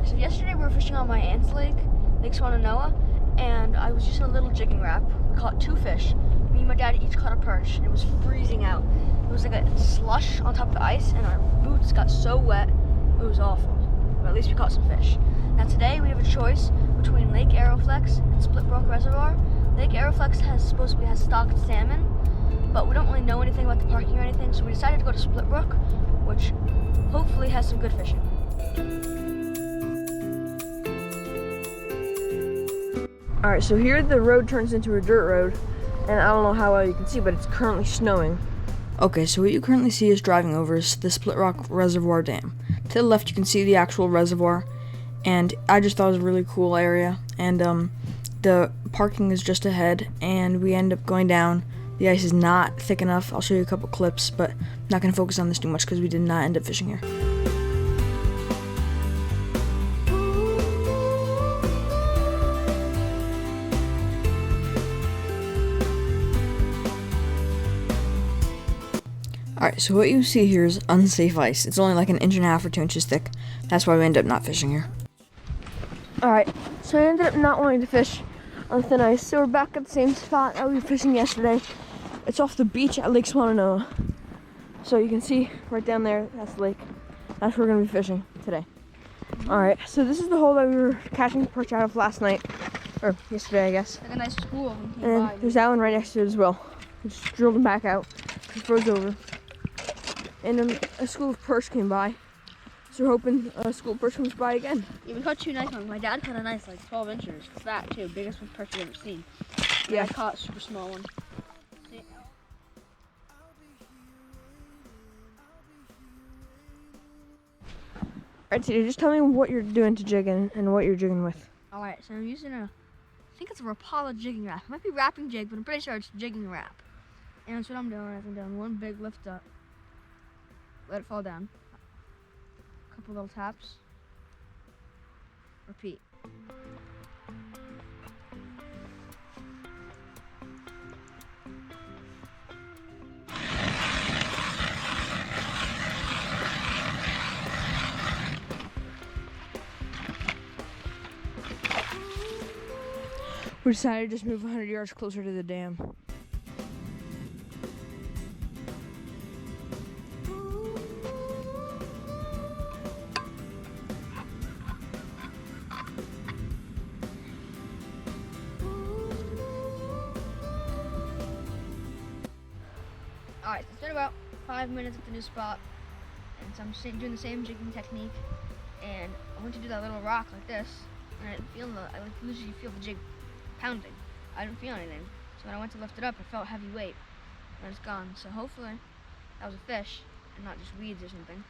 Alright, so yesterday we were fishing on my aunt's lake, Lake Swannanoa, and I was using a little jigging Wrap. We caught 2 fish. Me and my dad each caught a perch, and it was freezing out. It was like a slush on top of the ice, and our boots got so wet, it was awful. But at least we caught some fish. Now today we have a choice between Lake Aeroflex and Split Brook Reservoir. Lake Aeroflex supposedly has stocked salmon, but we don't really know anything about the parking or anything, so we decided to go to Split Brook, which hopefully has some good fishing. Alright, so here the road turns into a dirt road, and I don't know how well you can see, but it's currently snowing. Okay, so what you currently see is driving over is the Split Rock Reservoir Dam. To the left you can see the actual reservoir, and I just thought it was a really cool area, and the parking is just ahead, and we end up going down. The ice is not thick enough. I'll show you a couple clips, but I'm not going to focus on this too much because we did not end up fishing here. Alright, so what you see here is unsafe ice. It's only like 1.5 inches or 2 inches thick. That's why we ended up not fishing here. Alright, so I ended up not wanting to fish on thin ice. So we're back at the same spot that we were fishing yesterday. It's off the beach at Lake Swannanoa. So you can see right down there, that's the lake. That's where we're going to be fishing today. Alright, so this is the hole that we were catching perch out of last night. Or yesterday, I guess. Like a nice school. And there's that one right next to it as well. We just drilled them back out. It froze over. And a school of perch came by. So we're hoping a school of perch comes by again. Yeah, we caught 2 nice ones. My dad caught a nice, like 12 inches. It's that too, biggest perch you've ever seen. Yeah. I caught a super small one. See? Alright, so just tell me what you're doing to jig and what you're jigging with. Alright, so I'm using I think it's a Rapala jigging Wrap. It might be wrapping jig, but I'm pretty sure it's jigging Wrap. And that's what I'm doing. I'm doing one big lift up. Let it fall down. A couple little taps. Repeat. We decided to just move 100 yards closer to the dam. Alright, so it's been about 5 minutes at the new spot, and so I'm doing the same jigging technique, and I went to do that little rock like this, and I didn't feel I literally feel the jig pounding. I didn't feel anything, so when I went to lift it up, I felt heavy weight, and it's gone. So hopefully that was a fish, and not just weeds or something,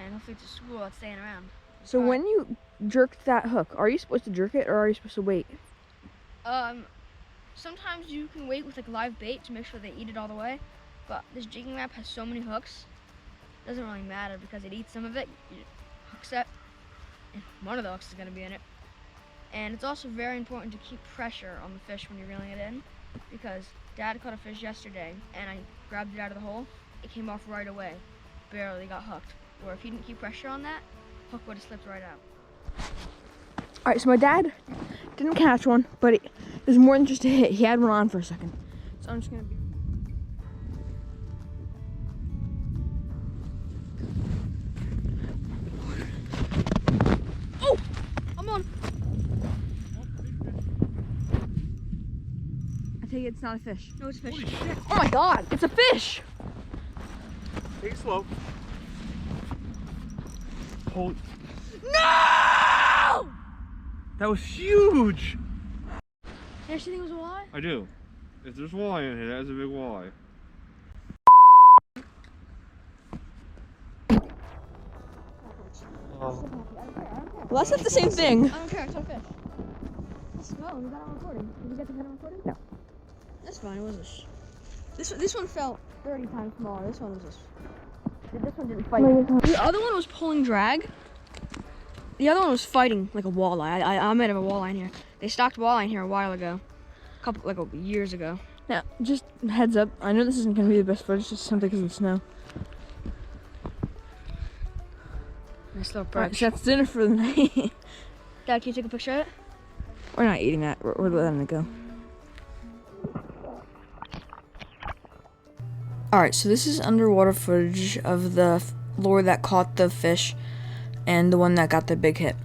and hopefully it's a school that's staying around. So when you jerked that hook, are you supposed to jerk it or are you supposed to wait? Sometimes you can wait with like live bait to make sure they eat it all the way. But this jigging Wrap has so many hooks, it doesn't really matter because it eats some of it. You hook set, and one of the hooks is going to be in it. And it's also very important to keep pressure on the fish when you're reeling it in, because Dad caught a fish yesterday and I grabbed it out of the hole. It came off right away, barely got hooked. Or if he didn't keep pressure on that, hook would have slipped right out. Alright, so my dad didn't catch one, but it was more than just a hit. He had one on for a second. So I'm just going to be... I take it it's not a fish. No, it's a fish. Holy shit. Oh my god, it's a fish! Take it slow. Holy. No! That was huge! You actually think it was a walleye? I do. If there's walleye in here, that is a big walleye. Well, that's not the same thing. I don't care, it's not a fish. Smell, we got it on recording. Did you get the head on recording? No. That's fine, it was this one felt 30 times smaller. This one was just... This one didn't fight. The other one was pulling drag. The other one was fighting like a walleye. I might have a walleye in here. They stocked walleye in here a while ago. Years ago. Now, just heads up. I know this isn't going to be the best footage, just simply because of the snow. Nice little Alright, perch. so that's dinner for the night. Dad, can you take a picture of it? We're not eating that. We're letting it go. Alright, so this is underwater footage of the lure that caught the fish and the one that got the big hit.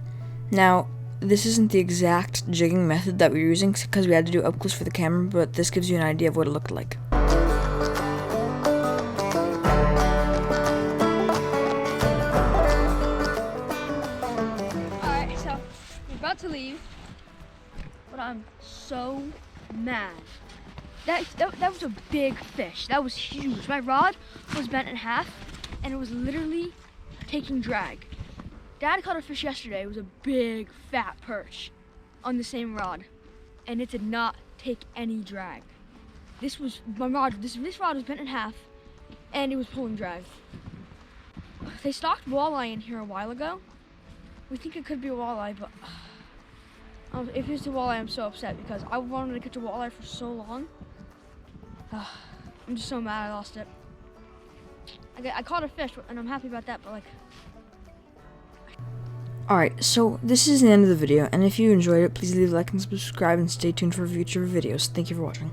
Now, this isn't the exact jigging method that we were using because we had to do up close for the camera, but this gives you an idea of what it looked like. Alright, so we're about to leave, but I'm so mad. That was a big fish. That was huge. My rod was bent in half, and it was literally taking drag. Dad caught a fish yesterday. It was a big, fat perch on the same rod, and it did not take any drag. This was my rod. This rod was bent in half, and it was pulling drag. They stocked walleye in here a while ago. We think it could be a walleye, but if it's a walleye, I'm so upset because I wanted to catch a walleye for so long. I'm just so mad I lost it. I caught a fish, and I'm happy about that, but like... Alright, so this is the end of the video, and if you enjoyed it, please leave a like and subscribe and stay tuned for future videos. Thank you for watching.